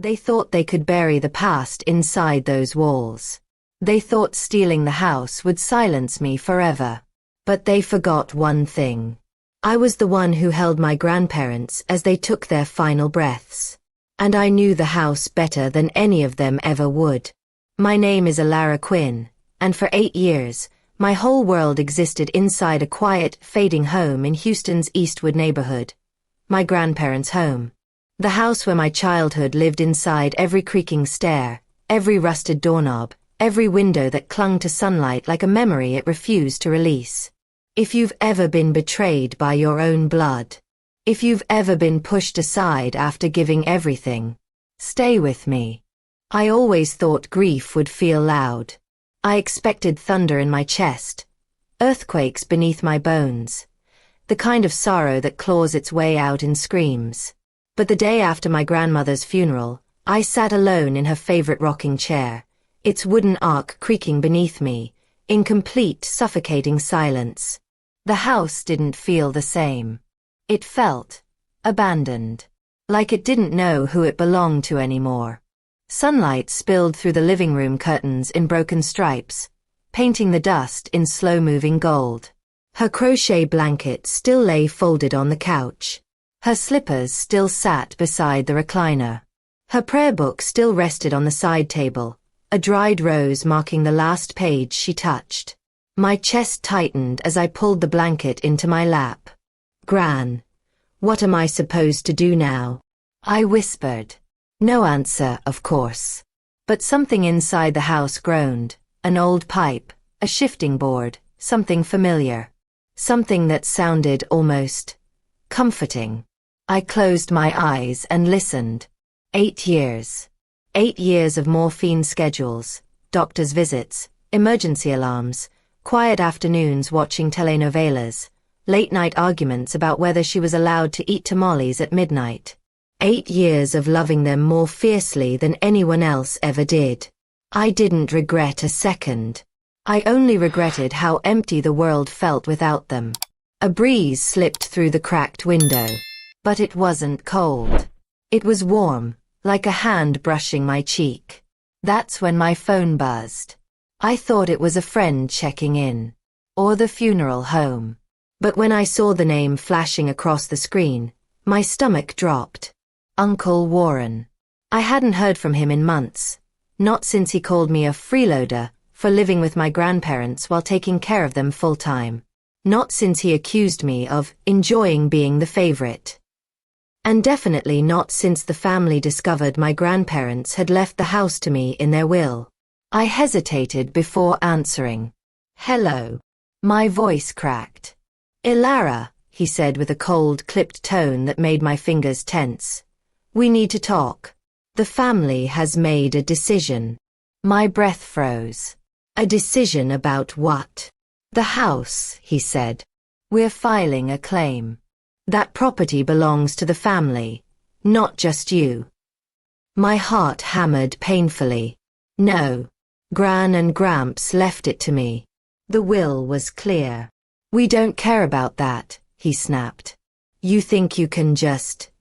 They thought they could bury the past inside those walls. They thought stealing the house would silence me forever. But they forgot one thing. I was the one who held my grandparents as they took their final breaths. And I knew the house better than any of them ever would. My name is Elara Quinn, and for 8 years, my whole world existed inside a quiet, fading home in Houston's Eastwood neighborhood. My grandparents' home. The house where my childhood lived inside every creaking stair, every rusted doorknob, every window that clung to sunlight like a memory it refused to release. If you've ever been betrayed by your own blood, if you've ever been pushed aside after giving everything, stay with me. I always thought grief would feel loud. I expected thunder in my chest, earthquakes beneath my bones, the kind of sorrow that claws its way out in screams. But the day after my grandmother's funeral, I sat alone in her favorite rocking chair, its wooden ark creaking beneath me, in complete, suffocating silence. The house didn't feel the same. It felt abandoned, like it didn't know who it belonged to anymore. Sunlight spilled through the living room curtains in broken stripes, painting the dust in slow-moving gold. Her crochet blanket still lay folded on the couch. Her slippers still sat beside the recliner. Her prayer book still rested on the side table, a dried rose marking the last page she touched. My chest tightened as I pulled the blanket into my lap. "Gran, what am I supposed to do now?" I whispered. No answer, of course. But something inside the house groaned, an old pipe, a shifting board, something familiar. Something that sounded almost comforting. I closed my eyes and listened. 8 years. 8 years of morphine schedules, doctor's visits, emergency alarms, quiet afternoons watching telenovelas, late-night arguments about whether she was allowed to eat tamales at midnight. 8 years of loving them more fiercely than anyone else ever did. I didn't regret a second. I only regretted how empty the world felt without them. A breeze slipped through the cracked window. But it wasn't cold. It was warm, like a hand brushing my cheek. That's when my phone buzzed. I thought it was a friend checking in. Or the funeral home. But when I saw the name flashing across the screen, my stomach dropped. Uncle Warren. I hadn't heard from him in months. Not since he called me a freeloader for living with my grandparents while taking care of them full-time. Not since he accused me of enjoying being the favorite. And definitely not since the family discovered my grandparents had left the house to me in their will. I hesitated before answering. "Hello." My voice cracked. "Elara," he said with a cold, clipped tone that made my fingers tense. "We need to talk. The family has made a decision." My breath froze. "A decision about what?" "The house," he said. "We're filing a claim. That property belongs to the family, not just you." My heart hammered painfully. "No. Gran and Gramps left it to me. The will was clear." "We don't care about that," he snapped. "You think you can just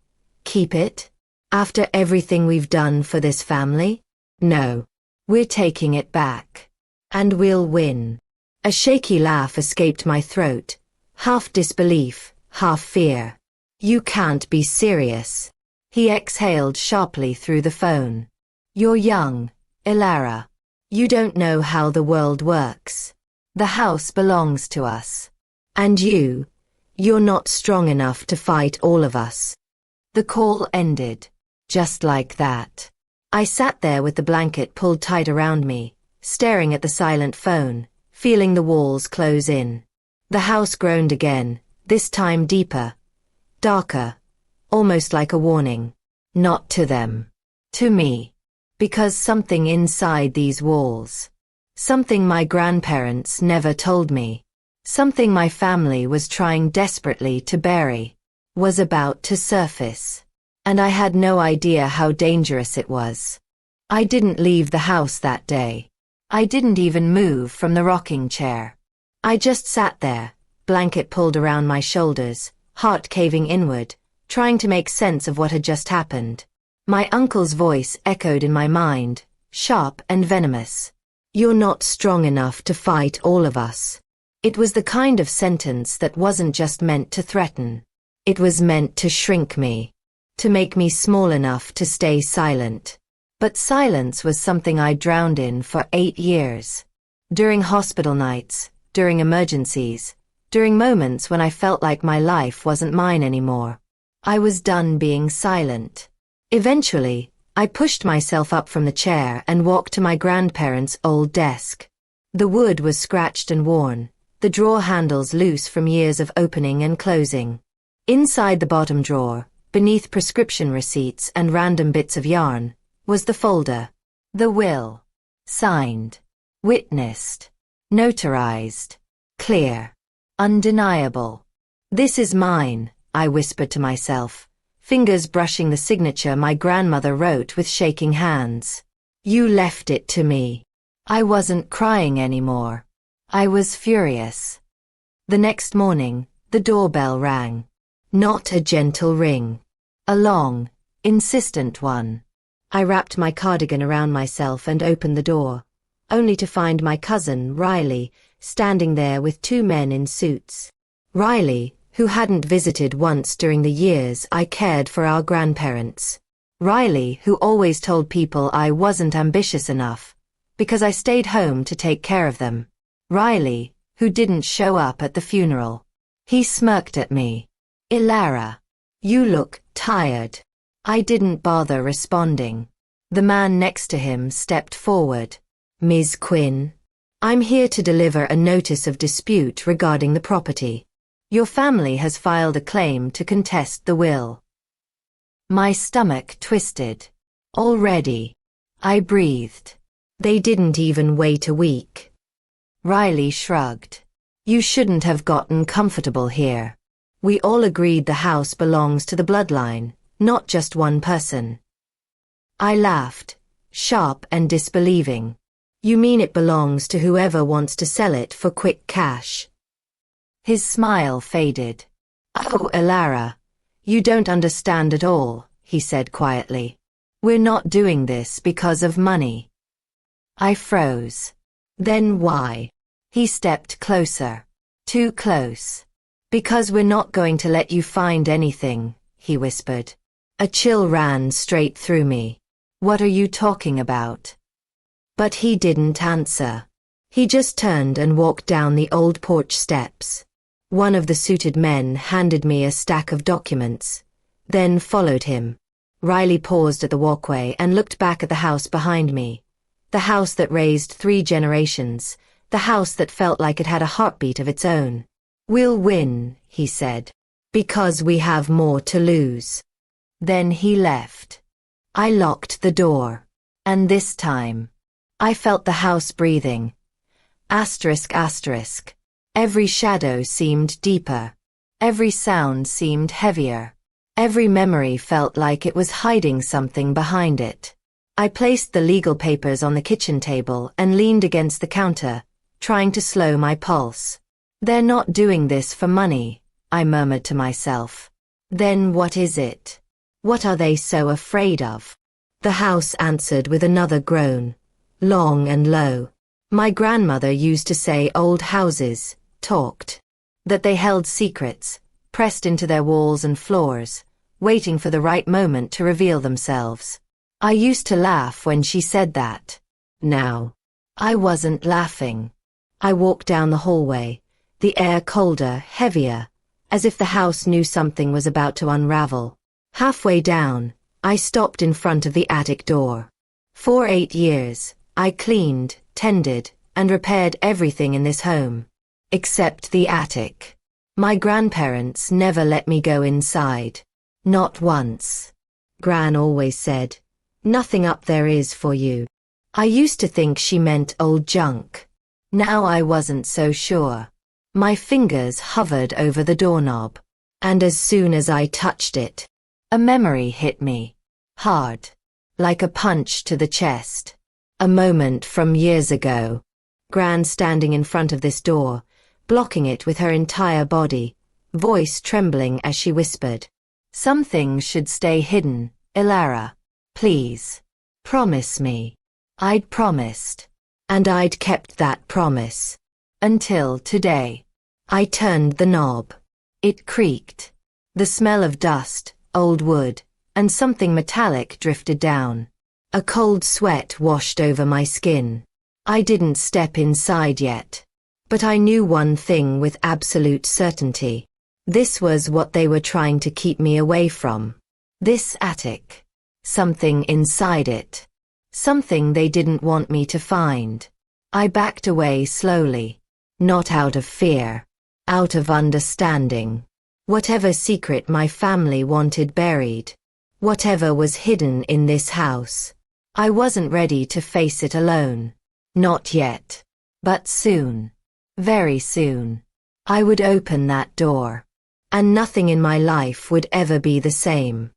keep it? After everything we've done for this family? No. We're taking it back. And we'll win." A shaky laugh escaped my throat, half disbelief, half fear. "You can't be serious." He exhaled sharply through the phone. "You're young, Elara. You don't know how the world works. The house belongs to us. And you're not strong enough to fight all of us." The call ended. Just like that. I sat there with the blanket pulled tight around me, staring at the silent phone, feeling the walls close in. The house groaned again, this time deeper, darker, almost like a warning. Not to them. To me. Because something inside these walls, something my grandparents never told me, something my family was trying desperately to bury, was about to surface. And I had no idea how dangerous it was. I didn't leave the house that day. I didn't even move from the rocking chair. I just sat there, blanket pulled around my shoulders, heart caving inward, trying to make sense of what had just happened. My uncle's voice echoed in my mind, sharp and venomous. You're not strong enough to fight all of us. It was the kind of sentence that wasn't just meant to threaten. It was meant to shrink me, to make me small enough to stay silent. But silence was something I drowned in for 8 years. During hospital nights, during emergencies, during moments when I felt like my life wasn't mine anymore. I was done being silent. Eventually, I pushed myself up from the chair and walked to my grandparents' old desk. The wood was scratched and worn, the drawer handles loose from years of opening and closing. Inside the bottom drawer, beneath prescription receipts and random bits of yarn, was the folder. The will. Signed. Witnessed. Notarized. Clear. Undeniable. This is mine, I whispered to myself, fingers brushing the signature my grandmother wrote with shaking hands. You left it to me. I wasn't crying anymore. I was furious. The next morning, the doorbell rang. Not a gentle ring. A long, insistent one. I wrapped my cardigan around myself and opened the door, only to find my cousin, Riley, standing there with 2 men in suits. Riley, who hadn't visited once during the years I cared for our grandparents. Riley, who always told people I wasn't ambitious enough, because I stayed home to take care of them. Riley, who didn't show up at the funeral. He smirked at me. Elara, you look tired. I didn't bother responding. The man next to him stepped forward. Ms. Quinn, I'm here to deliver a notice of dispute regarding the property. Your family has filed a claim to contest the will. My stomach twisted. Already. I breathed. They didn't even wait a week. Riley shrugged. You shouldn't have gotten comfortable here. We all agreed the house belongs to the bloodline, not just one person. I laughed, sharp and disbelieving. You mean it belongs to whoever wants to sell it for quick cash? His smile faded. Oh, Elara, you don't understand at all, he said quietly. We're not doing this because of money. I froze. Then why? He stepped closer. Too close. Because we're not going to let you find anything, he whispered. A chill ran straight through me. What are you talking about? But he didn't answer. He just turned and walked down the old porch steps. One of the suited men handed me a stack of documents, then followed him. Riley paused at the walkway and looked back at the house behind me. The house that raised 3 generations, the house that felt like it had a heartbeat of its own. We'll win, he said, because we have more to lose. Then he left. I locked the door. And this time, I felt the house breathing. Asterisk asterisk. Every shadow seemed deeper. Every sound seemed heavier. Every memory felt like it was hiding something behind it. I placed the legal papers on the kitchen table and leaned against the counter, trying to slow my pulse. They're not doing this for money, I murmured to myself. Then what is it? What are they so afraid of? The house answered with another groan, long and low. My grandmother used to say old houses talked, that they held secrets, pressed into their walls and floors, waiting for the right moment to reveal themselves. I used to laugh when she said that. Now, I wasn't laughing. I walked down the hallway, the air colder, heavier, as if the house knew something was about to unravel. Halfway down, I stopped in front of the attic door. For 8 years, I cleaned, tended, and repaired everything in this home. Except the attic. My grandparents never let me go inside. Not once. Gran always said, nothing up there is for you. I used to think she meant old junk. Now I wasn't so sure. My fingers hovered over the doorknob. And as soon as I touched it, a memory hit me. Hard. Like a punch to the chest. A moment from years ago. Gran standing in front of this door, blocking it with her entire body, voice trembling as she whispered. Some things should stay hidden, Elara. Please. Promise me. I'd promised. And I'd kept that promise. Until today. I turned the knob. It creaked. The smell of dust, old wood, and something metallic drifted down. A cold sweat washed over my skin. I didn't step inside yet. But I knew one thing with absolute certainty. This was what they were trying to keep me away from. This attic. Something inside it. Something they didn't want me to find. I backed away slowly. Not out of fear. Out of understanding. Whatever secret my family wanted buried. Whatever was hidden in this house. I wasn't ready to face it alone. Not yet. But soon. Very soon. I would open that door. And nothing in my life would ever be the same.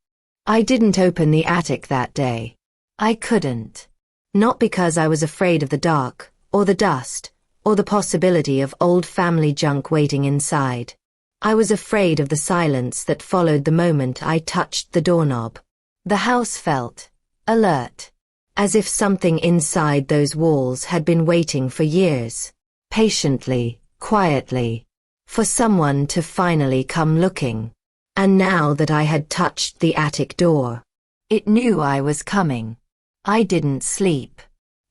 I didn't open the attic that day. I couldn't. Not because I was afraid of the dark, or the dust, or the possibility of old family junk waiting inside. I was afraid of the silence that followed the moment I touched the doorknob. The house felt alert, as if something inside those walls had been waiting for years. Patiently, quietly, for someone to finally come looking. And now that I had touched the attic door, it knew I was coming. I didn't sleep.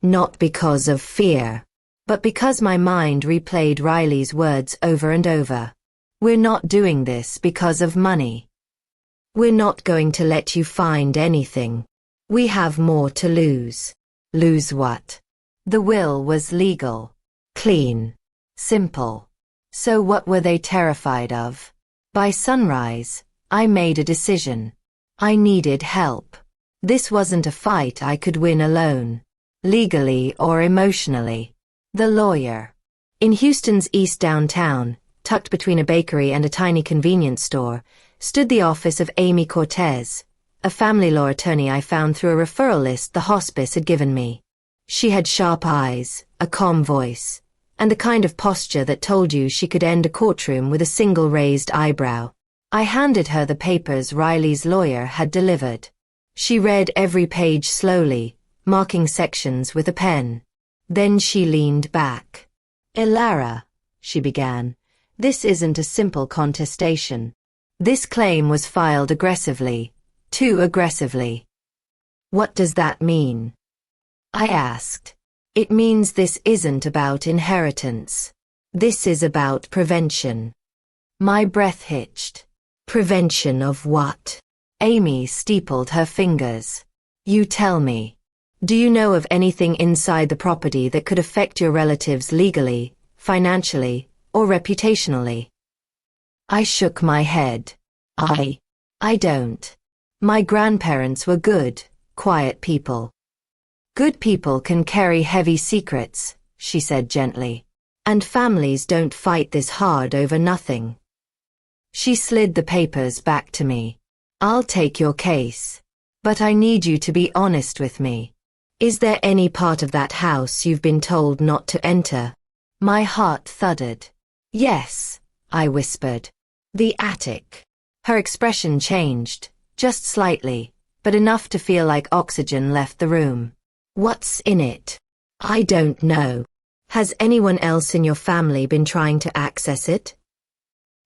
Not because of fear, but because my mind replayed Riley's words over and over. We're not doing this because of money. We're not going to let you find anything. We have more to lose. Lose what? The will was legal. Clean. Simple. So what were they terrified of? By sunrise, I made a decision. I needed help. This wasn't a fight I could win alone. Legally or emotionally. The lawyer. In Houston's East Downtown, tucked between a bakery and a tiny convenience store, stood the office of Amy Cortez, a family law attorney I found through a referral list the hospice had given me. She had sharp eyes, a calm voice, and the kind of posture that told you she could end a courtroom with a single raised eyebrow. I handed her the papers Riley's lawyer had delivered. She read every page slowly, marking sections with a pen. Then she leaned back. "Elara," she began, "this isn't a simple contestation. This claim was filed aggressively, too aggressively." "What does that mean?" I asked. "It means this isn't about inheritance. This is about prevention." My breath hitched. Prevention of what? Amy steepled her fingers. "You tell me. Do you know of anything inside the property that could affect your relatives legally, financially, or reputationally?" I shook my head. I don't. My grandparents were good, quiet people. "Good people can carry heavy secrets," she said gently. "And families don't fight this hard over nothing." She slid the papers back to me. "I'll take your case. But I need you to be honest with me. Is there any part of that house you've been told not to enter?" My heart thudded. "Yes," I whispered. "The attic." Her expression changed, just slightly, but enough to feel like oxygen left the room. "What's in it?" "I don't know. Has anyone else in your family been trying to access it?"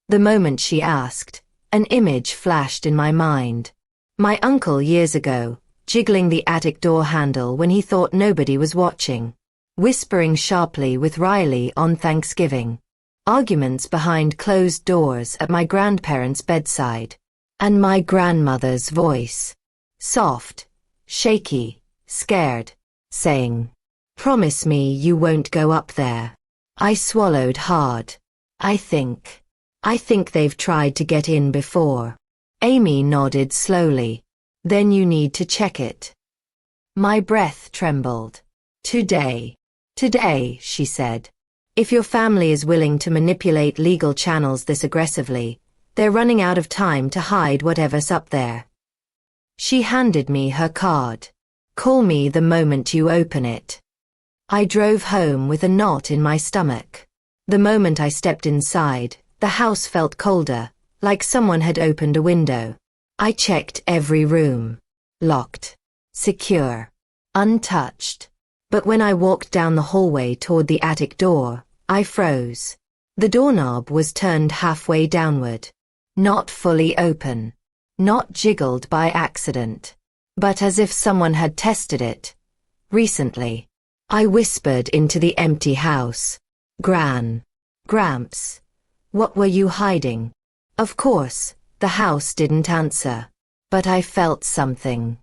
The moment she asked, an image flashed in my mind. My uncle years ago, jiggling the attic door handle when he thought nobody was watching. Whispering sharply with Riley on Thanksgiving. Arguments behind closed doors at my grandparents' bedside. And my grandmother's voice. Soft, shaky, scared, saying, "Promise me you won't go up there." I swallowed hard. I think they've tried to get in before." Amy nodded slowly. "Then you need to check it." My breath trembled. Today, she said. "If your family is willing to manipulate legal channels this aggressively, they're running out of time to hide whatever's up there." She handed me her card. "Call me the moment you open it." I drove home with a knot in my stomach. The moment I stepped inside, the house felt colder, like someone had opened a window. I checked every room. Locked. secure, untouched. But when I walked down the hallway toward the attic door, I froze. The doorknob was turned halfway downward. Not fully open. Not jiggled by accident. But as if someone had tested it. Recently. I whispered into the empty house. Gran. Gramps. What were you hiding? Of course, the house didn't answer. But I felt something.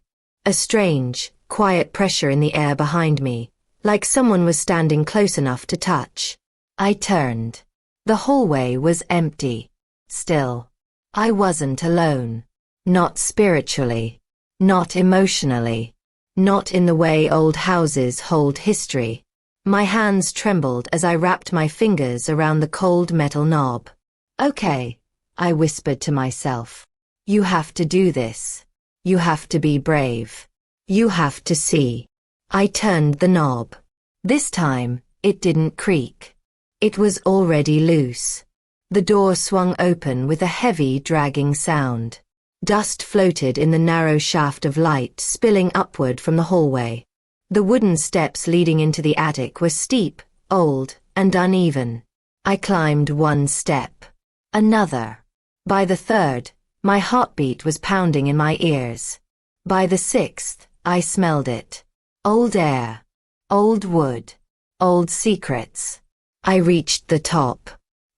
A strange, quiet pressure in the air behind me, like someone was standing close enough to touch. I turned. The hallway was empty. Still. I wasn't alone. Not spiritually. Not emotionally. Not in the way old houses hold history. My hands trembled as I wrapped my fingers around the cold metal knob. Okay, I whispered to myself. You have to do this. You have to be brave. You have to see. I turned the knob. This time, it didn't creak. It was already loose. The door swung open with a heavy, dragging sound. Dust floated in the narrow shaft of light spilling upward from the hallway. The wooden steps leading into the attic were steep, old, and uneven. I climbed one step. Another. By the third, my heartbeat was pounding in my ears. By the sixth, I smelled it. Old air. Old wood. Old secrets. I reached the top.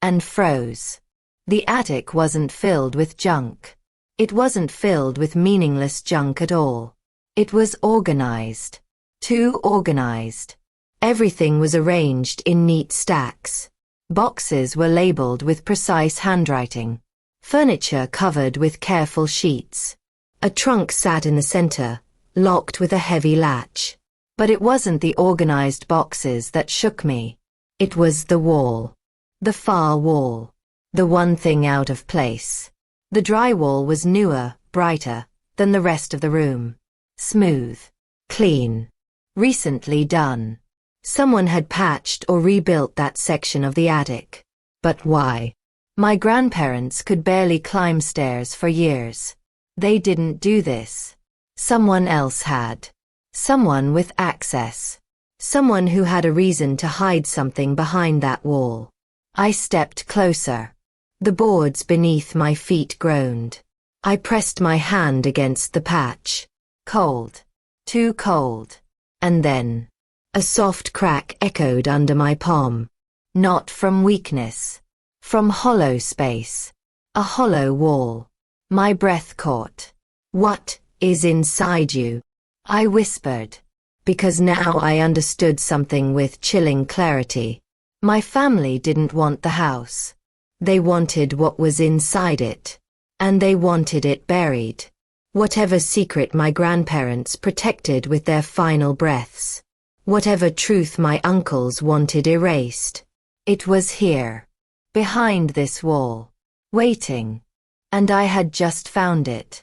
And froze. The attic wasn't filled with junk. It wasn't filled with meaningless junk at all. It was organized. Too organized. Everything was arranged in neat stacks. Boxes were labeled with precise handwriting. Furniture covered with careful sheets. A trunk sat in the center, locked with a heavy latch. But it wasn't the organized boxes that shook me. It was the wall. The far wall. The one thing out of place. The drywall was newer, brighter, than the rest of the room. Smooth. Clean. Recently done. Someone had patched or rebuilt that section of the attic. But why? My grandparents could barely climb stairs for years. They didn't do this. Someone else had. Someone with access. Someone who had a reason to hide something behind that wall. I stepped closer. The boards beneath my feet groaned. I pressed my hand against the patch. Cold. Too cold. And then, a soft crack echoed under my palm. Not from weakness. From hollow space. A hollow wall. My breath caught. What is inside you? I whispered. Because now I understood something with chilling clarity. My family didn't want the house. They wanted what was inside it. And they wanted it buried. Whatever secret my grandparents protected with their final breaths. Whatever truth my uncles wanted erased. It was here. Behind this wall. Waiting. And I had just found it.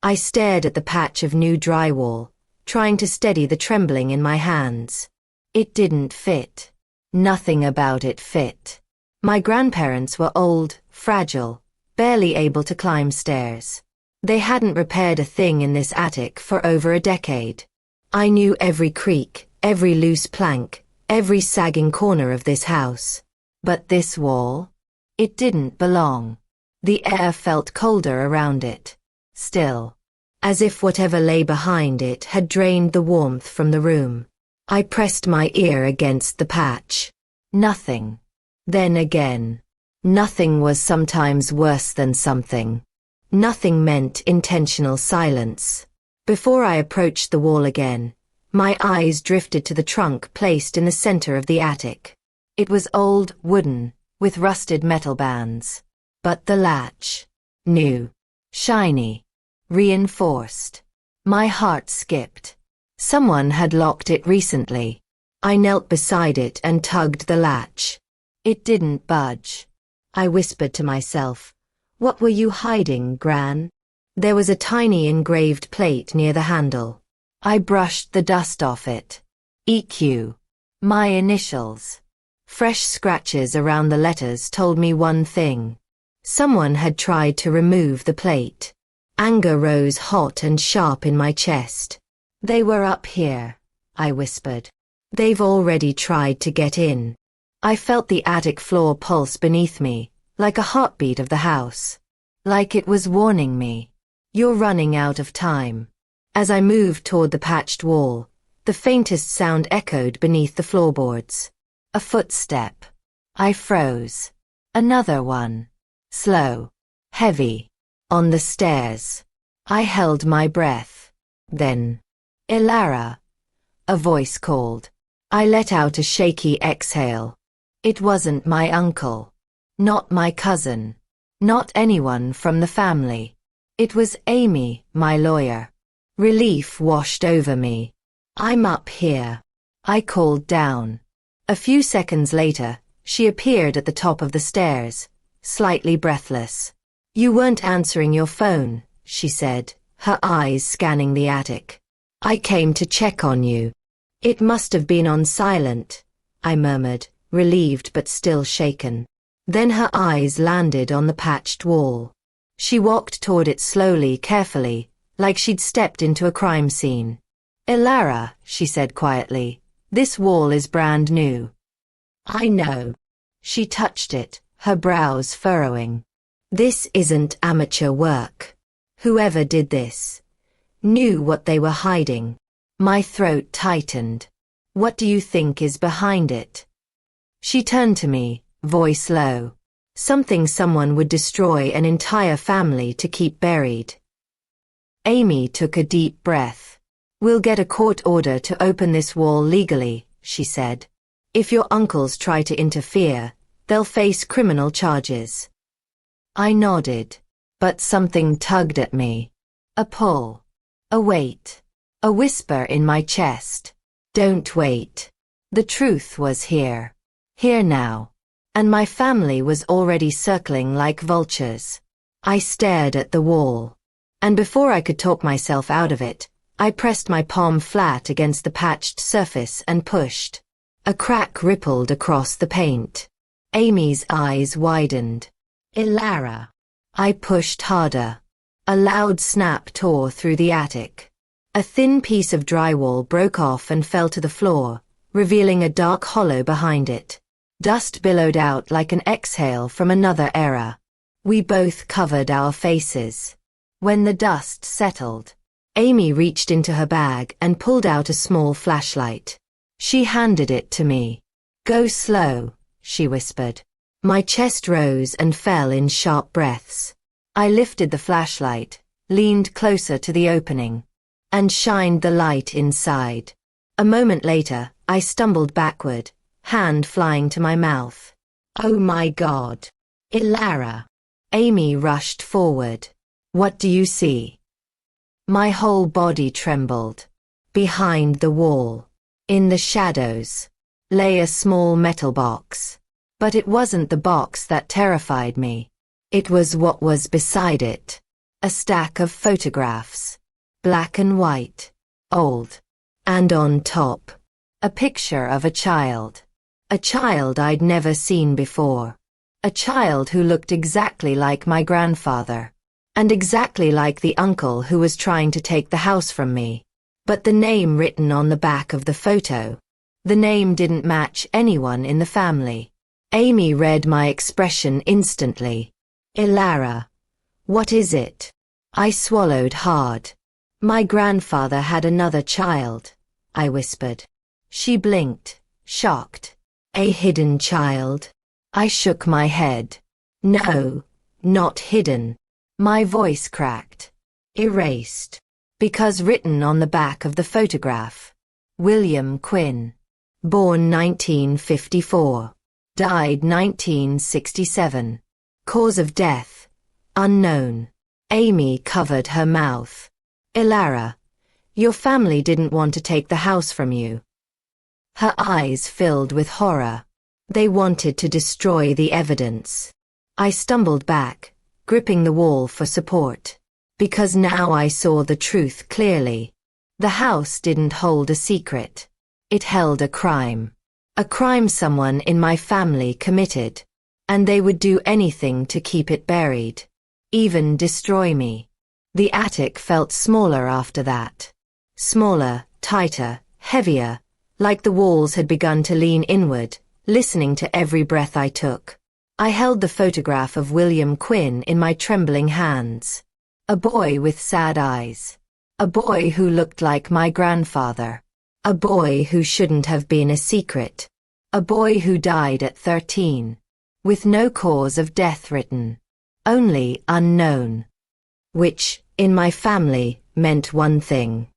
I stared at the patch of new drywall, trying to steady the trembling in my hands. It didn't fit. Nothing about it fit. My grandparents were old, fragile, barely able to climb stairs. They hadn't repaired a thing in this attic for over a decade. I knew every creak, every loose plank, every sagging corner of this house. But this wall? It didn't belong. The air felt colder around it. Still. As if whatever lay behind it had drained the warmth from the room. I pressed my ear against the patch. Nothing. Then again. Nothing was sometimes worse than something. Nothing meant intentional silence. Before I approached the wall again, my eyes drifted to the trunk placed in the center of the attic. It was old, wooden, with rusted metal bands. But the latch. New. Shiny. Reinforced. My heart skipped. Someone had locked it recently. I knelt beside it and tugged the latch. It didn't budge. I whispered to myself, "What were you hiding, Gran?" There was a tiny engraved plate near the handle. I brushed the dust off it. EQ. My initials. Fresh scratches around the letters told me one thing. Someone had tried to remove the plate. Anger rose hot and sharp in my chest. They were up here, I whispered. They've already tried to get in. I felt the attic floor pulse beneath me, like a heartbeat of the house. Like it was warning me. You're running out of time. As I moved toward the patched wall, the faintest sound echoed beneath the floorboards. A footstep. I froze. Another one. Slow. Heavy. On the stairs. I held my breath. Then, Elara. A voice called. I let out a shaky exhale. It wasn't my uncle. Not my cousin. Not anyone from the family. It was Amy, my lawyer. Relief washed over me. I'm up here. I called down. A few seconds later, she appeared at the top of the stairs, slightly breathless. You weren't answering your phone, she said, her eyes scanning the attic. I came to check on you. It must have been on silent, I murmured, relieved but still shaken. Then her eyes landed on the patched wall. She walked toward it slowly, carefully, like she'd stepped into a crime scene. Elara, she said quietly, this wall is brand new. I know. She touched it, her brows furrowing. This isn't amateur work. Whoever did this knew what they were hiding. My throat tightened. What do you think is behind it? She turned to me, voice low. Something someone would destroy an entire family to keep buried. Amy took a deep breath. We'll get a court order to open this wall legally, she said. If your uncles try to interfere, they'll face criminal charges. I nodded, but something tugged at me. A pull. A weight. A whisper in my chest. Don't wait. The truth was here. Here now. And my family was already circling like vultures. I stared at the wall. And before I could talk myself out of it, I pressed my palm flat against the patched surface and pushed. A crack rippled across the paint. Amy's eyes widened. Elara. I pushed harder. A loud snap tore through the attic. A thin piece of drywall broke off and fell to the floor, revealing a dark hollow behind it. Dust billowed out like an exhale from another era. We both covered our faces. When the dust settled, Amy reached into her bag and pulled out a small flashlight. She handed it to me. Go slow, she whispered. My chest rose and fell in sharp breaths. I lifted the flashlight, leaned closer to the opening, and shined the light inside. A moment later, I stumbled backward, hand flying to my mouth. Oh my God. Elara. Amy rushed forward. What do you see? My whole body trembled. Behind the wall, in the shadows, lay a small metal box. But it wasn't the box that terrified me. It was what was beside it. A stack of photographs. Black and white. Old. And on top, a picture of a child. A child I'd never seen before. A child who looked exactly like my grandfather. And exactly like the uncle who was trying to take the house from me. But the name written on the back of the photo. The name didn't match anyone in the family. Amy read my expression instantly. Elara. What is it? I swallowed hard. My grandfather had another child, I whispered. She blinked, shocked. A hidden child? I shook my head. No, not hidden. My voice cracked. Erased. Because written on the back of the photograph. William Quinn. Born 1954. Died 1967. Cause of death. Unknown. Amy covered her mouth. Elara. Your family didn't want to take the house from you. Her eyes filled with horror. They wanted to destroy the evidence. I stumbled back, gripping the wall for support. Because now I saw the truth clearly. The house didn't hold a secret. It held a crime. A crime someone in my family committed. And they would do anything to keep it buried. Even destroy me. The attic felt smaller after that. Smaller, tighter, heavier, like the walls had begun to lean inward, listening to every breath I took. I held the photograph of William Quinn in my trembling hands. A boy with sad eyes. A boy who looked like my grandfather. A boy who shouldn't have been a secret. A boy who died at 13. With no cause of death written. Only unknown. Which, in my family, meant one thing.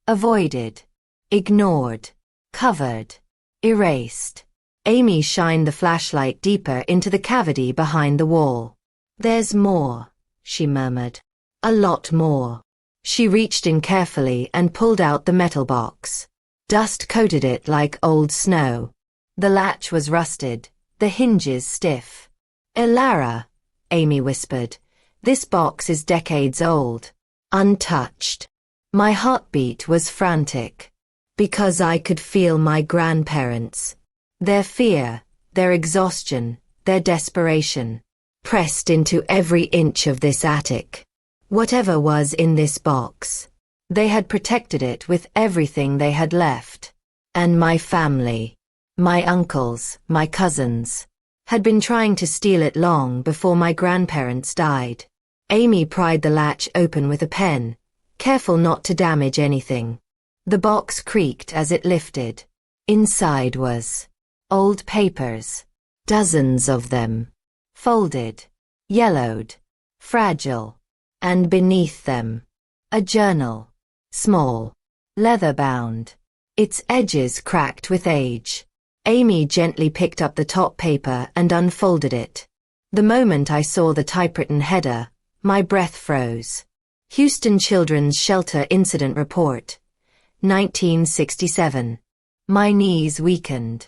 Avoided. Ignored. Covered. Erased. Amy shined the flashlight deeper into the cavity behind the wall. "There's more," she murmured. "A lot more." She reached in carefully and pulled out the metal box. Dust coated it like old snow. The latch was rusted, the hinges stiff. "Elara," Amy whispered, "this box is decades old. Untouched." My heartbeat was frantic. Because I could feel my grandparents. Their fear, their exhaustion, their desperation, pressed into every inch of this attic. Whatever was in this box, they had protected it with everything they had left. And my family, my uncles, my cousins, had been trying to steal it long before my grandparents died. Amy pried the latch open with a pen, careful not to damage anything. The box creaked as it lifted. Inside was old papers, dozens of them, folded, yellowed, fragile, and beneath them, a journal, small, leather-bound, its edges cracked with age. Amy gently picked up the top paper and unfolded it. The moment I saw the typewritten header, my breath froze. Houston Children's Shelter Incident Report, 1967. My knees weakened.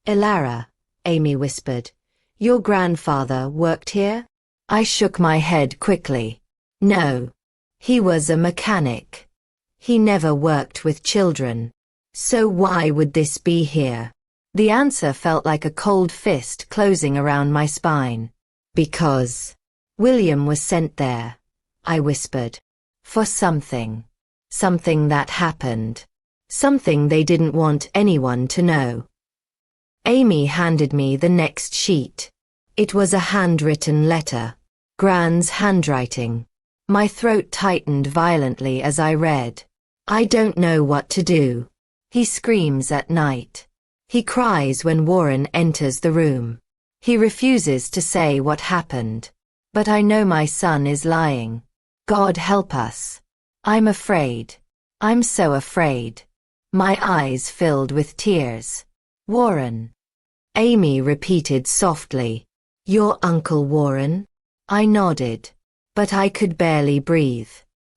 "Elara," Amy whispered, "your grandfather worked here?" I shook my head quickly. No. He was a mechanic. He never worked with children. So why would this be here? The answer felt like a cold fist closing around my spine. Because William was sent there, I whispered. For something. Something that happened. Something they didn't want anyone to know. Amy handed me the next sheet. It was a handwritten letter. Gran's handwriting. My throat tightened violently as I read. "I don't know what to do. He screams at night. He cries when Warren enters the room. He refuses to say what happened. But I know my son is lying. God help us. I'm afraid. I'm so afraid." My eyes filled with tears. "Warren." Amy repeated softly. "Your Uncle Warren?" I nodded. But I could barely breathe.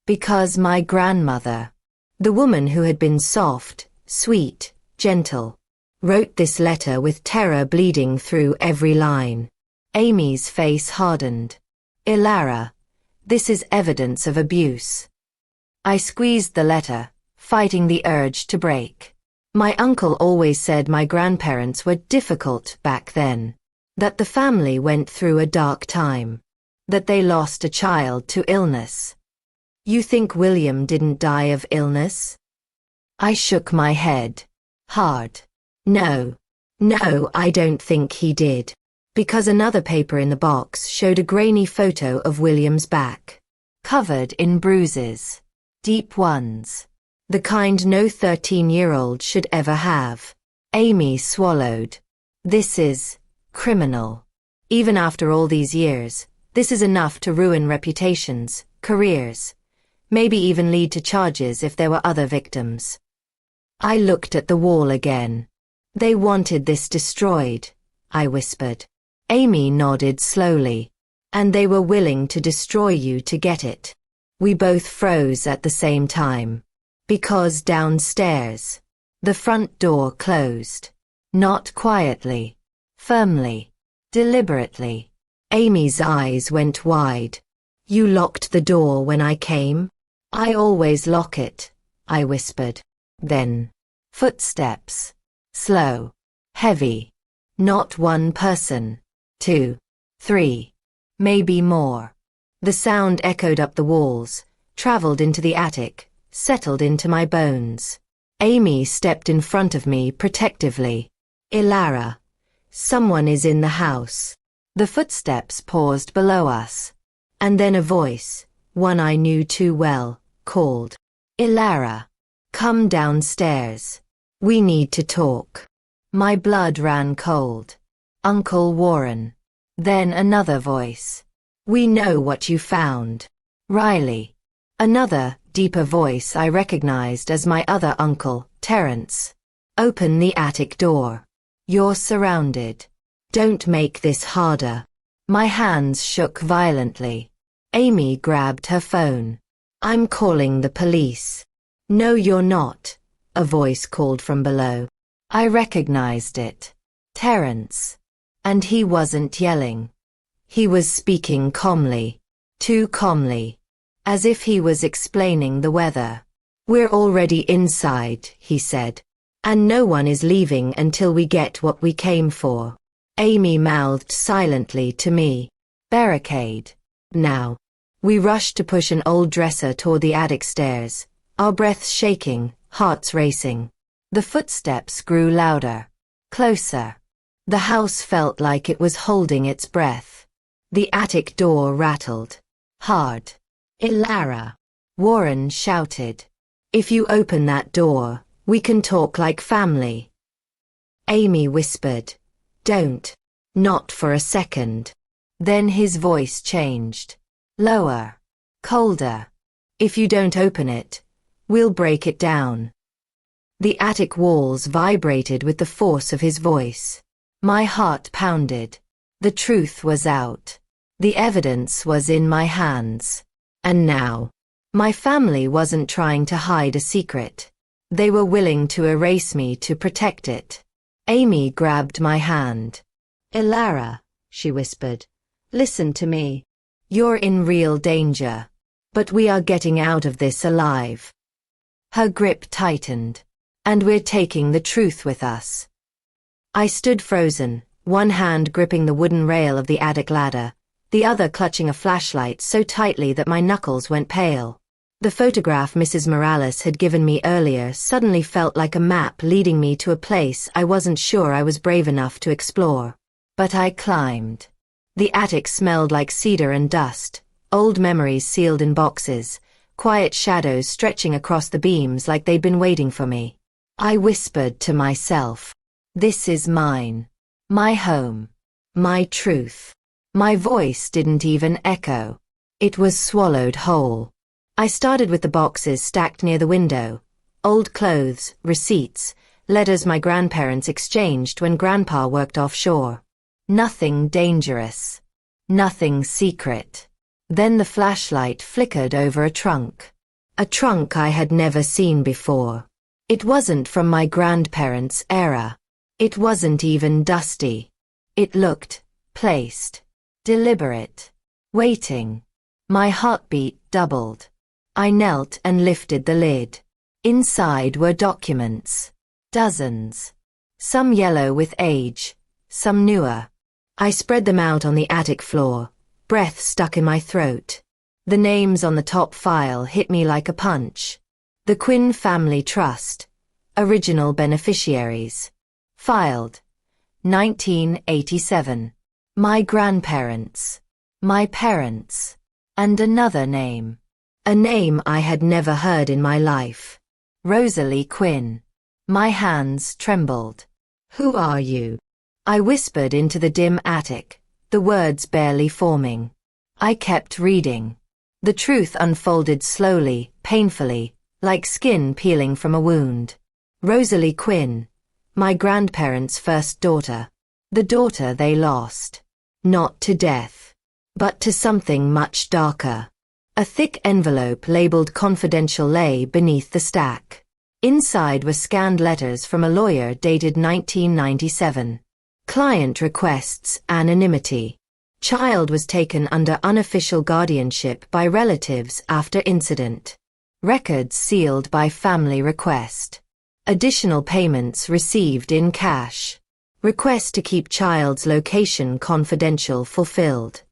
Because my grandmother, the woman who had been soft, sweet, gentle, wrote this letter with terror bleeding through every line. Amy's face hardened. "Elara, this is evidence of abuse." I squeezed the letter, fighting the urge to break. My uncle always said my grandparents were difficult back then. That the family went through a dark time. That they lost a child to illness. "You think William didn't die of illness?" I shook my head. Hard. No, I don't think he did. Because another paper in the box showed a grainy photo of William's back. Covered in bruises. Deep ones. The kind no 13-year-old should ever have. Amy swallowed. "This is criminal. Even after all these years, this is enough to ruin reputations, careers, maybe even lead to charges if there were other victims." I looked at the wall again. "They wanted this destroyed," I whispered. Amy nodded slowly. "And they were willing to destroy you to get it." We both froze at the same time. Because downstairs, the front door closed. Not quietly. Firmly. Deliberately. Amy's eyes went wide. "You locked the door when I came?" "I always lock it," I whispered. Then, footsteps. Slow. Heavy. Not one person. 2. 3. Maybe more. The sound echoed up the walls, traveled into the attic, settled into my bones. Amy stepped in front of me protectively. Elara, someone is in the house. The footsteps paused below us. And then a voice, one I knew too well, called. Elara, come downstairs. We need to talk. My blood ran cold. Uncle Warren. Then another voice. We know what you found. Riley. Another, deeper voice I recognized as my other uncle, Terence. Open the attic door. You're surrounded. Don't make this harder. My hands shook violently. Amy grabbed her phone. I'm calling the police. No, you're not, a voice called from below. I recognized it. Terence. And he wasn't yelling. He was speaking calmly. Too calmly. As if he was explaining the weather. We're already inside, he said. And no one is leaving until we get what we came for. Amy mouthed silently to me. Barricade. Now. We rushed to push an old dresser toward the attic stairs, our breaths shaking, hearts racing. The footsteps grew louder. Closer. The house felt like it was holding its breath. The attic door rattled. Hard. Elara. Warren shouted. If you open that door, we can talk like family. Amy whispered. Don't. Not for a second. Then his voice changed. Lower. Colder. If you don't open it, we'll break it down. The attic walls vibrated with the force of his voice. My heart pounded. The truth was out. The evidence was in my hands. And now, my family wasn't trying to hide a secret. They were willing to erase me to protect it. Amy grabbed my hand. Elara, she whispered, listen to me. You're in real danger. But we are getting out of this alive. Her grip tightened. And we're taking the truth with us. I stood frozen, one hand gripping the wooden rail of the attic ladder, the other clutching a flashlight so tightly that my knuckles went pale. The photograph Mrs. Morales had given me earlier suddenly felt like a map leading me to a place I wasn't sure I was brave enough to explore. But I climbed. The attic smelled like cedar and dust, old memories sealed in boxes, quiet shadows stretching across the beams like they'd been waiting for me. I whispered to myself, this is mine. My home. My truth. My voice didn't even echo. It was swallowed whole. I started with the boxes stacked near the window. Old clothes, receipts, letters my grandparents exchanged when Grandpa worked offshore. Nothing dangerous. Nothing secret. Then the flashlight flickered over a trunk. A trunk I had never seen before. It wasn't from my grandparents' era. It wasn't even dusty. It looked placed. Deliberate. Waiting. My heartbeat doubled. I knelt and lifted the lid. Inside were documents. Dozens. Some yellow with age, some newer. I spread them out on the attic floor, breath stuck in my throat. The names on the top file hit me like a punch. The Quinn Family Trust. Original beneficiaries. Filed. 1987. My grandparents. My parents. And another name. A name I had never heard in my life. Rosalie Quinn. My hands trembled. Who are you? I whispered into the dim attic, the words barely forming. I kept reading. The truth unfolded slowly, painfully, like skin peeling from a wound. Rosalie Quinn. My grandparents' first daughter. The daughter they lost. Not to death. But to something much darker. A thick envelope labeled confidential lay beneath the stack. Inside were scanned letters from a lawyer dated 1997. Client requests anonymity. Child was taken under unofficial guardianship by relatives after incident. Records sealed by family request. Additional payments received in cash. Request to keep child's location confidential fulfilled.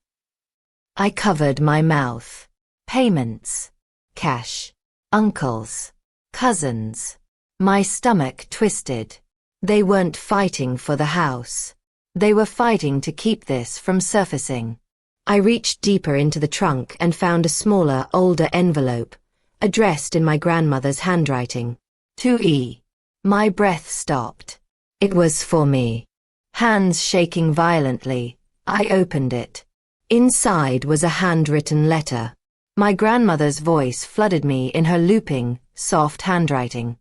I covered my mouth. Payments. Cash. Uncles. Cousins. My stomach twisted. They weren't fighting for the house. They were fighting to keep this from surfacing. I reached deeper into the trunk and found a smaller, older envelope, addressed in my grandmother's handwriting. To E. My breath stopped. It was for me. Hands shaking violently, I opened it. Inside was a handwritten letter. My grandmother's voice flooded me in her looping, soft handwriting.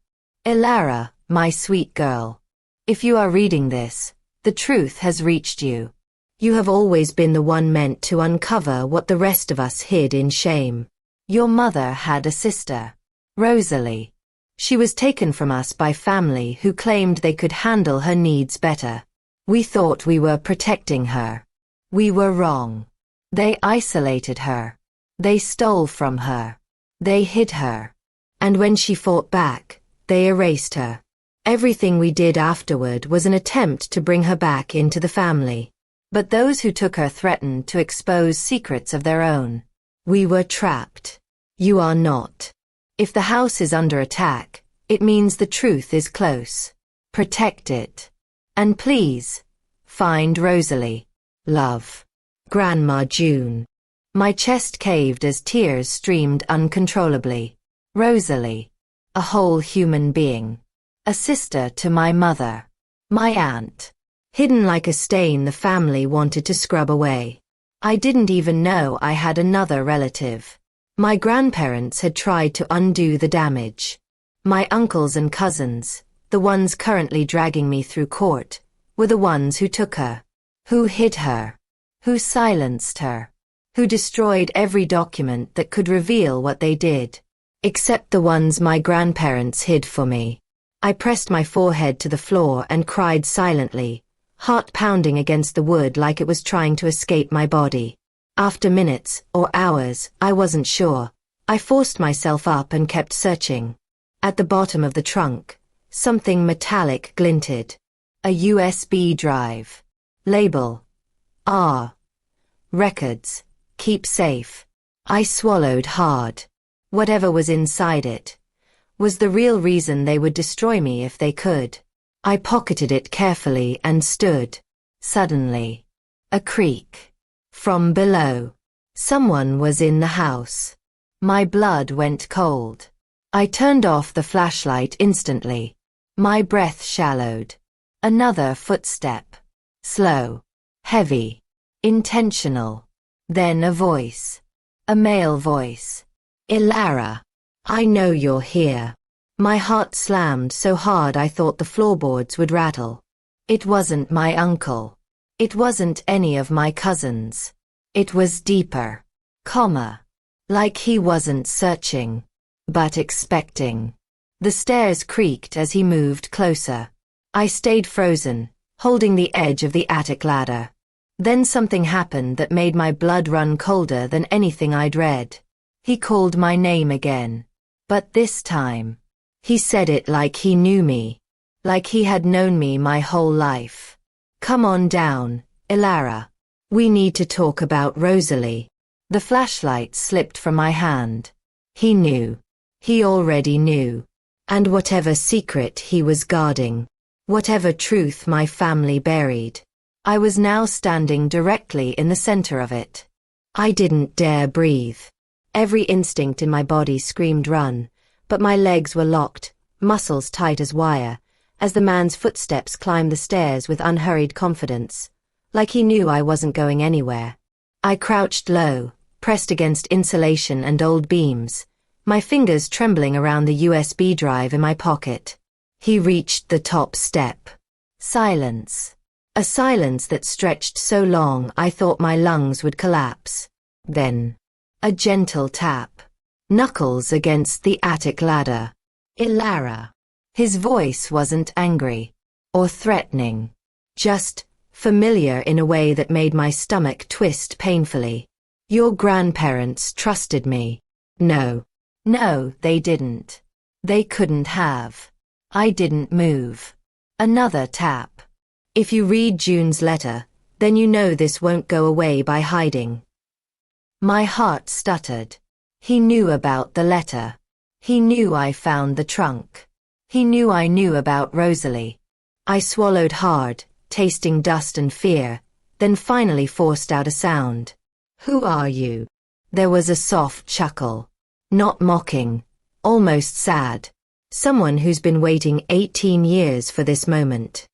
Elara, my sweet girl. If you are reading this, the truth has reached you. You have always been the one meant to uncover what the rest of us hid in shame. Your mother had a sister, Rosalie. She was taken from us by family who claimed they could handle her needs better. We thought we were protecting her. We were wrong. They isolated her. They stole from her. They hid her. And when she fought back, they erased her. Everything we did afterward was an attempt to bring her back into the family. But those who took her threatened to expose secrets of their own. We were trapped. You are not. If the house is under attack, it means the truth is close. Protect it. And please, find Rosalie. Love. Grandma June. My chest caved as tears streamed uncontrollably. Rosalie. A whole human being. A sister to my mother. My aunt. Hidden like a stain the family wanted to scrub away. I didn't even know I had another relative. My grandparents had tried to undo the damage. My uncles and cousins, the ones currently dragging me through court, were the ones who took her, who hid her, who silenced her, who destroyed every document that could reveal what they did, except the ones my grandparents hid for me. I pressed my forehead to the floor and cried silently, heart pounding against the wood like it was trying to escape my body. After minutes, or hours, I wasn't sure, I forced myself up and kept searching. At the bottom of the trunk, something metallic glinted. A USB drive. Label. R. Records. Keep safe. I swallowed hard. Whatever was inside it was the real reason they would destroy me if they could. I pocketed it carefully and stood. Suddenly. A creak. From below. Someone was in the house. My blood went cold. I turned off the flashlight instantly. My breath shallowed. Another footstep. Slow. Heavy. Intentional. Then a voice. A male voice. Elara. I know you're here. My heart slammed so hard I thought the floorboards would rattle. It wasn't my uncle. It wasn't any of my cousins. It was deeper. Like he wasn't searching, but expecting. The stairs creaked as he moved closer. I stayed frozen, holding the edge of the attic ladder. Then something happened that made my blood run colder than anything I'd read. He called my name again. But this time, he said it like he knew me. Like he had known me my whole life. Come on down, Elara. We need to talk about Rosalie. The flashlight slipped from my hand. He knew. He already knew. And whatever secret he was guarding, whatever truth my family buried, I was now standing directly in the center of it. I didn't dare breathe. Every instinct in my body screamed run, but my legs were locked, muscles tight as wire, as the man's footsteps climbed the stairs with unhurried confidence, like he knew I wasn't going anywhere. I crouched low, pressed against insulation and old beams, my fingers trembling around the USB drive in my pocket. He reached the top step. Silence. A silence that stretched so long I thought my lungs would collapse. Then, a gentle tap. Knuckles against the attic ladder. Elara. His voice wasn't angry or threatening, just familiar in a way that made my stomach twist painfully. Your grandparents trusted me. No, they didn't. They couldn't have. I didn't move. Another tap. If you read June's letter, then you know this won't go away by hiding. My heart stuttered. He knew about the letter. He knew I found the trunk. He knew I knew about Rosalie. I swallowed hard, tasting dust and fear, then finally forced out a sound. Who are you? There was a soft chuckle. Not mocking, almost sad. Someone who's been waiting 18 years for this moment.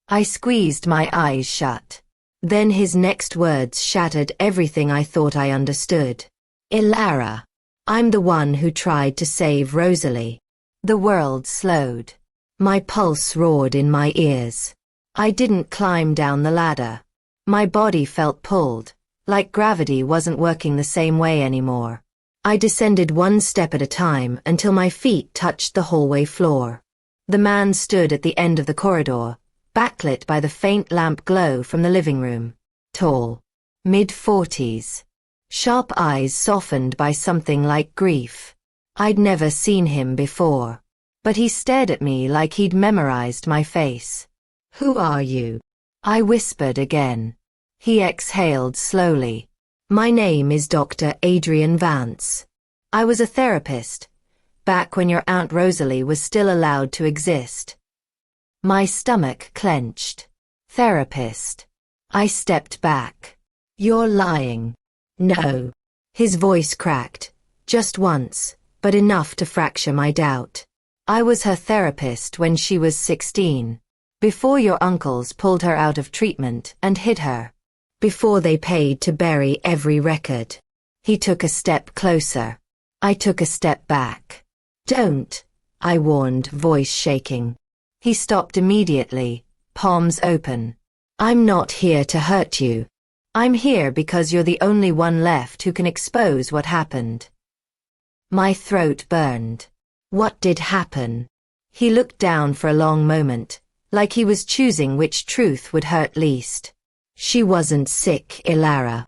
I squeezed my eyes shut. Then his next words shattered everything I thought I understood. Elara. I'm the one who tried to save Rosalie. The world slowed. My pulse roared in my ears. I didn't climb down the ladder. My body felt pulled, like gravity wasn't working the same way anymore. I descended one step at a time until my feet touched the hallway floor. The man stood at the end of the corridor, backlit by the faint lamp glow from the living room. Tall. Mid-40s. Sharp eyes softened by something like grief. I'd never seen him before. But he stared at me like he'd memorized my face. Who are you? I whispered again. He exhaled slowly. My name is Dr. Adrian Vance. I was a therapist, back when your Aunt Rosalie was still allowed to exist. My stomach clenched. Therapist. I stepped back. You're lying. No. His voice cracked, just once, but enough to fracture my doubt. I was her therapist when she was 16. Before your uncles pulled her out of treatment and hid her. Before they paid to bury every record. He took a step closer. I took a step back. Don't, I warned, voice shaking. He stopped immediately, palms open. I'm not here to hurt you. I'm here because you're the only one left who can expose what happened. My throat burned. What did happen? He looked down for a long moment, like he was choosing which truth would hurt least. She wasn't sick, Elara.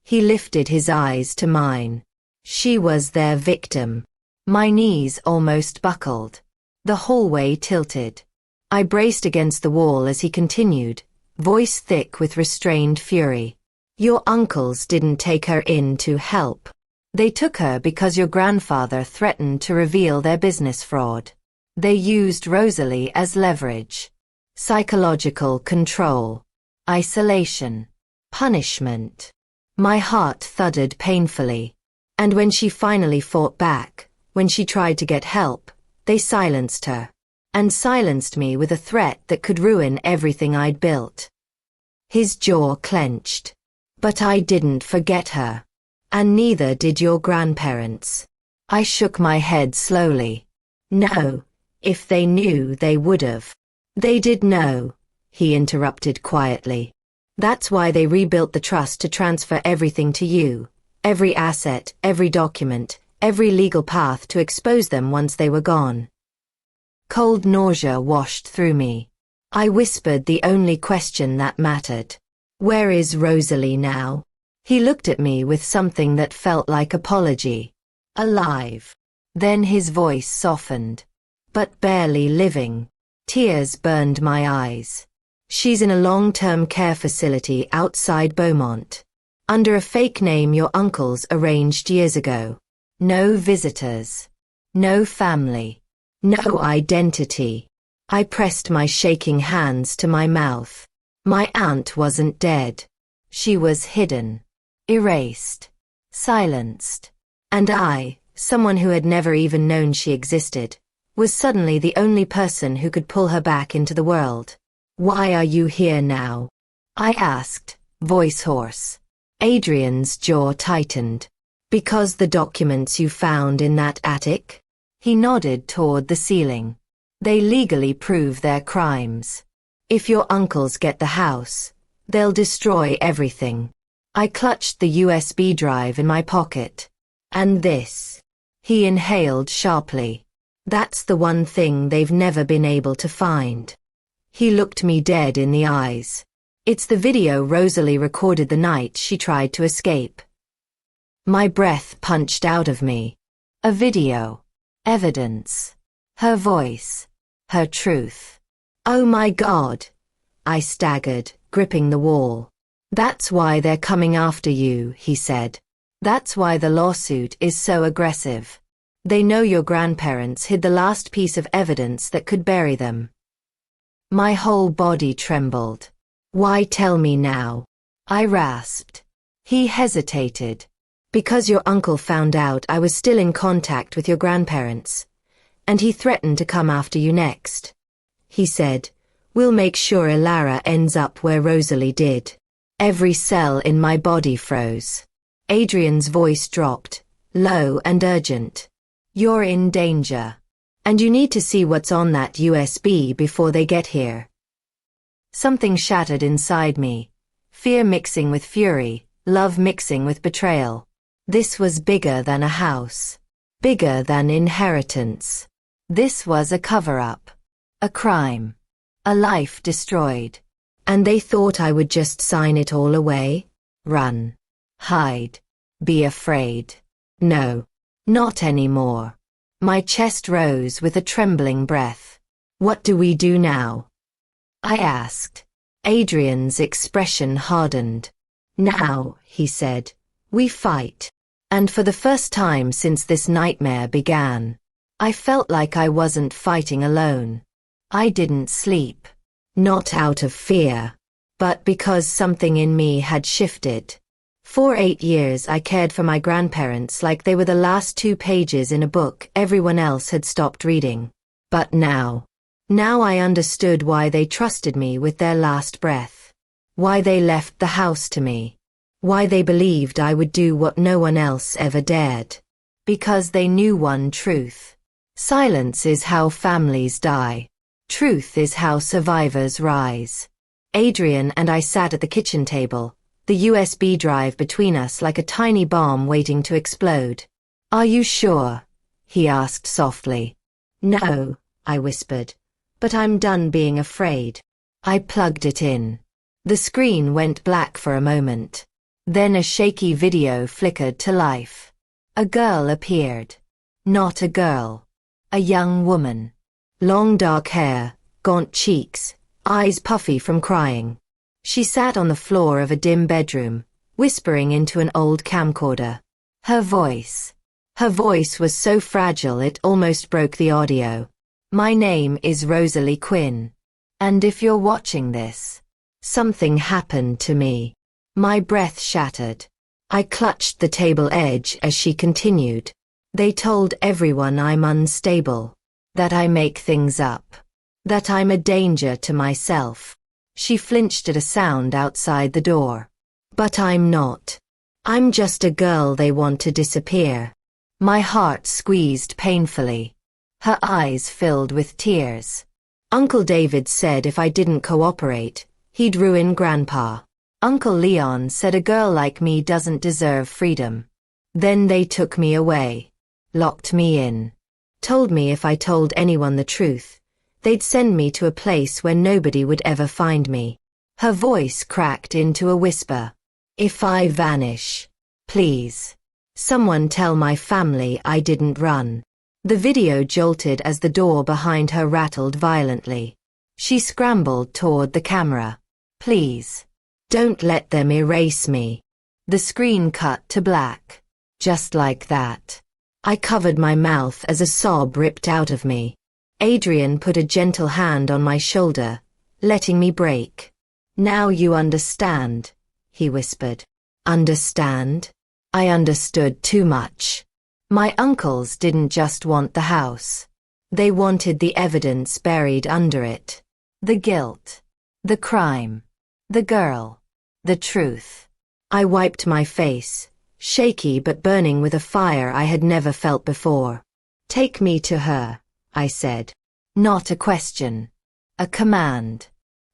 He lifted his eyes to mine. She was their victim. My knees almost buckled. The hallway tilted. I braced against the wall as he continued, voice thick with restrained fury. Your uncles didn't take her in to help. They took her because your grandfather threatened to reveal their business fraud. They used Rosalie as leverage. Psychological control. Isolation. Punishment. My heart thudded painfully. And when she finally fought back, when she tried to get help, they silenced her. And silenced me with a threat that could ruin everything I'd built. His jaw clenched. But I didn't forget her. And neither did your grandparents. I shook my head slowly. No, if they knew they would've. They did know. He interrupted quietly. That's why they rebuilt the trust to transfer everything to you. Every asset, every document, every legal path to expose them once they were gone. Cold nausea washed through me. I whispered the only question that mattered. Where is Rosalie now? He looked at me with something that felt like apology. Alive. Then his voice softened. But barely living. Tears burned my eyes. She's in a long-term care facility outside Beaumont. Under a fake name your uncles arranged years ago. No visitors. No family. No identity. I pressed my shaking hands to my mouth. My aunt wasn't dead. She was hidden. Erased. Silenced. And I, someone who had never even known she existed, was suddenly the only person who could pull her back into the world. Why are you here now? I asked, voice hoarse. Adrian's jaw tightened. Because the documents you found in that attic? He nodded toward the ceiling. They legally prove their crimes. If your uncles get the house, they'll destroy everything. I clutched the USB drive in my pocket. And this. He inhaled sharply. That's the one thing they've never been able to find. He looked me dead in the eyes. It's the video Rosalie recorded the night she tried to escape. My breath punched out of me. A video. Evidence. Her voice. Her truth. Oh my God. I staggered, gripping the wall. That's why they're coming after you, he said. That's why the lawsuit is so aggressive. They know your grandparents hid the last piece of evidence that could bury them. My whole body trembled. Why tell me now? I rasped. He hesitated. Because your uncle found out I was still in contact with your grandparents, and he threatened to come after you next. He said, "We'll make sure Elara ends up where Rosalie did." Every cell in my body froze. Adrian's voice dropped, low and urgent. "You're in danger. And you need to see what's on that USB before they get here." Something shattered inside me. Fear mixing with fury, love mixing with betrayal. This was bigger than a house. Bigger than inheritance. This was a cover-up. A crime. A life destroyed. And they thought I would just sign it all away? Run. Hide. Be afraid. No. Not anymore. My chest rose with a trembling breath. What do we do now? I asked. Adrian's expression hardened. Now, he said, we fight. And for the first time since this nightmare began, I felt like I wasn't fighting alone. I didn't sleep. Not out of fear, but because something in me had shifted. For 8 years I cared for my grandparents like they were the last 2 pages in a book everyone else had stopped reading. But now I understood why they trusted me with their last breath. Why they left the house to me. Why they believed I would do what no one else ever dared. Because they knew one truth. Silence is how families die. Truth is how survivors rise. Adrian and I sat at the kitchen table, the USB drive between us like a tiny bomb waiting to explode. Are you sure? He asked softly. No, I whispered. But I'm done being afraid. I plugged it in. The screen went black for a moment. Then a shaky video flickered to life. A girl appeared. Not a girl. A young woman. Long dark hair, gaunt cheeks, eyes puffy from crying. She sat on the floor of a dim bedroom, whispering into an old camcorder. Her voice was so fragile it almost broke the audio. My name is Rosalie Quinn. And if you're watching this, something happened to me. My breath shattered. I clutched the table edge as she continued. They told everyone I'm unstable. That I make things up. That I'm a danger to myself. She flinched at a sound outside the door. But I'm not. I'm just a girl they want to disappear. My heart squeezed painfully. Her eyes filled with tears. Uncle David said if I didn't cooperate, he'd ruin Grandpa. Uncle Leon said a girl like me doesn't deserve freedom. Then they took me away. Locked me in. Told me if I told anyone the truth, they'd send me to a place where nobody would ever find me. Her voice cracked into a whisper. If I vanish, please, someone tell my family I didn't run. The video jolted as the door behind her rattled violently. She scrambled toward the camera. Please, don't let them erase me. The screen cut to black. Just like that. I covered my mouth as a sob ripped out of me. Adrian put a gentle hand on my shoulder, letting me break. Now you understand, he whispered. Understand? I understood too much. My uncles didn't just want the house. They wanted the evidence buried under it. The guilt. The crime. The girl. The truth. I wiped my face. Shaky but burning with a fire I had never felt before. Take me to her, I said. Not a question. A command.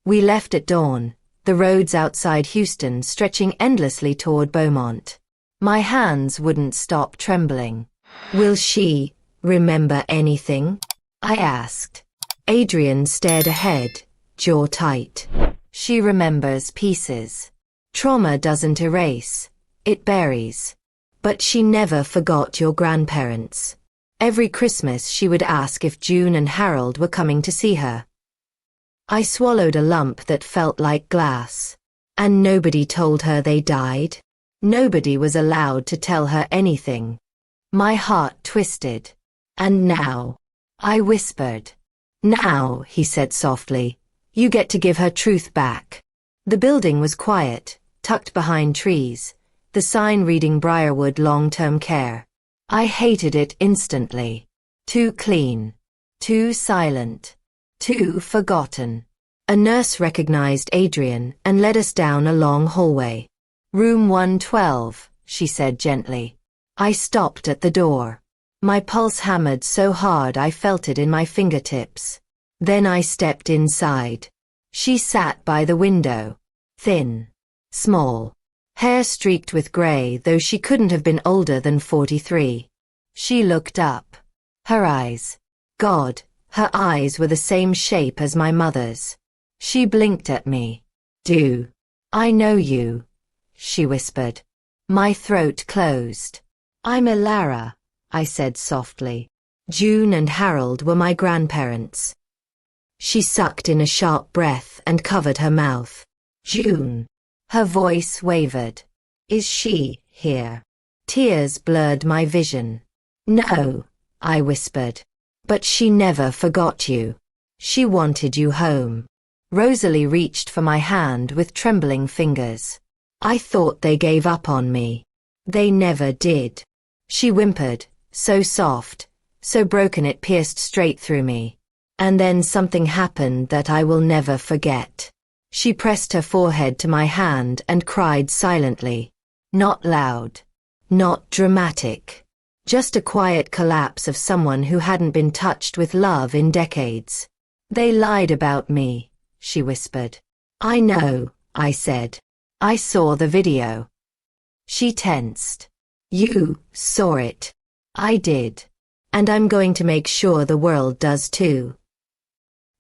We left at dawn, the roads outside Houston stretching endlessly toward Beaumont. My hands wouldn't stop trembling. Will she remember anything? I asked. Adrian stared ahead, jaw tight. She remembers pieces. Trauma doesn't erase. It buries. But she never forgot your grandparents. Every Christmas she would ask if June and Harold were coming to see her. I swallowed a lump that felt like glass. And nobody told her they died. Nobody was allowed to tell her anything. My heart twisted. And now, I whispered. Now, he said softly, you get to give her truth back. The building was quiet, tucked behind trees, the sign reading Briarwood Long-Term Care. I hated it instantly. Too clean. Too silent. Too forgotten. A nurse recognized Adrian and led us down a long hallway. Room 112, she said gently. I stopped at the door. My pulse hammered so hard I felt it in my fingertips. Then I stepped inside. She sat by the window. Thin. Small. Hair streaked with gray, though she couldn't have been older than 43. She looked up. Her eyes. God, her eyes were the same shape as my mother's. She blinked at me. Do I know you? She whispered. My throat closed. I'm Elara, I said softly. June and Harold were my grandparents. She sucked in a sharp breath and covered her mouth. June. Her voice wavered. Is she here? Tears blurred my vision. No, I whispered. But she never forgot you. She wanted you home. Rosalie reached for my hand with trembling fingers. I thought they gave up on me. They never did. She whimpered, so soft, so broken it pierced straight through me. And then something happened that I will never forget. She pressed her forehead to my hand and cried silently. Not loud. Not dramatic. Just a quiet collapse of someone who hadn't been touched with love in decades. They lied about me, she whispered. I know, I said. I saw the video. She tensed. You saw it. I did. And I'm going to make sure the world does too.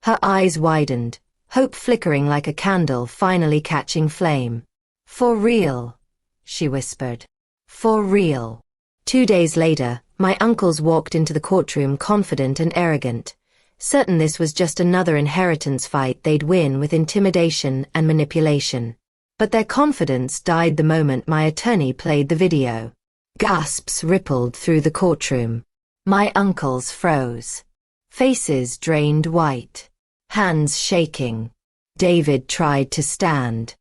Her eyes widened, hope flickering like a candle finally catching flame. For real, she whispered. For real. 2 days later, my uncles walked into the courtroom confident and arrogant, certain this was just another inheritance fight they'd win with intimidation and manipulation. But their confidence died the moment my attorney played the video. Gasps rippled through the courtroom. My uncles froze. Faces drained white. Hands shaking. David tried to stand.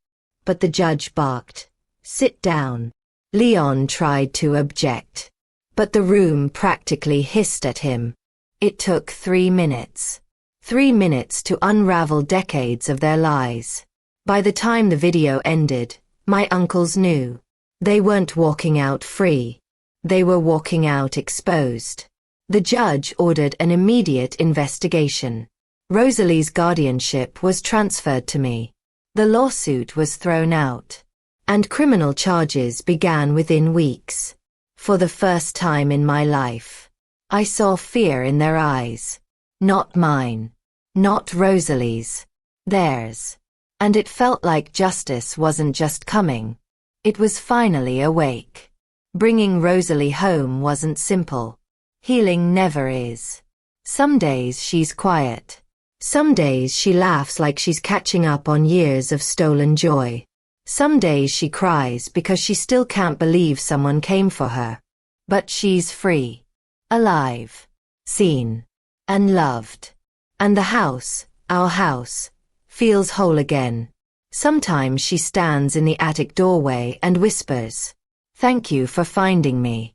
But the judge barked. Sit down. Leon tried to object. But the room practically hissed at him. It took 3 minutes. 3 minutes to unravel decades of their lies. By the time the video ended, my uncles knew. They weren't walking out free. They were walking out exposed. The judge ordered an immediate investigation. Rosalie's guardianship was transferred to me. The lawsuit was thrown out. And criminal charges began within weeks. For the first time in my life, I saw fear in their eyes. Not mine. Not Rosalie's. Theirs. And it felt like justice wasn't just coming. It was finally awake. Bringing Rosalie home wasn't simple. Healing never is. Some days she's quiet. Some days she laughs like she's catching up on years of stolen joy. Some days she cries because she still can't believe someone came for her. But she's free. Alive. Seen. And loved. And the house, our house, feels whole again. Sometimes she stands in the attic doorway and whispers, "Thank you for finding me."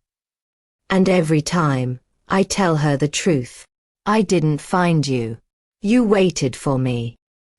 And every time, I tell her the truth. I didn't find you. You waited for me.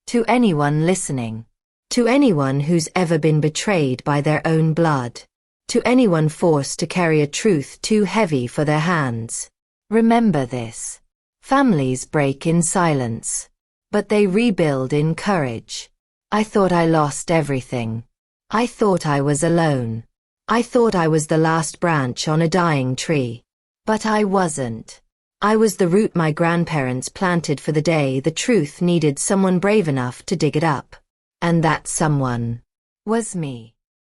To anyone listening. To anyone who's ever been betrayed by their own blood. To anyone forced to carry a truth too heavy for their hands. Remember this. Families break in silence. But they rebuild in courage. I thought I lost everything. I thought I was alone. I thought I was the last branch on a dying tree. But I wasn't. I was the root my grandparents planted for the day the truth needed someone brave enough to dig it up. And that someone was me.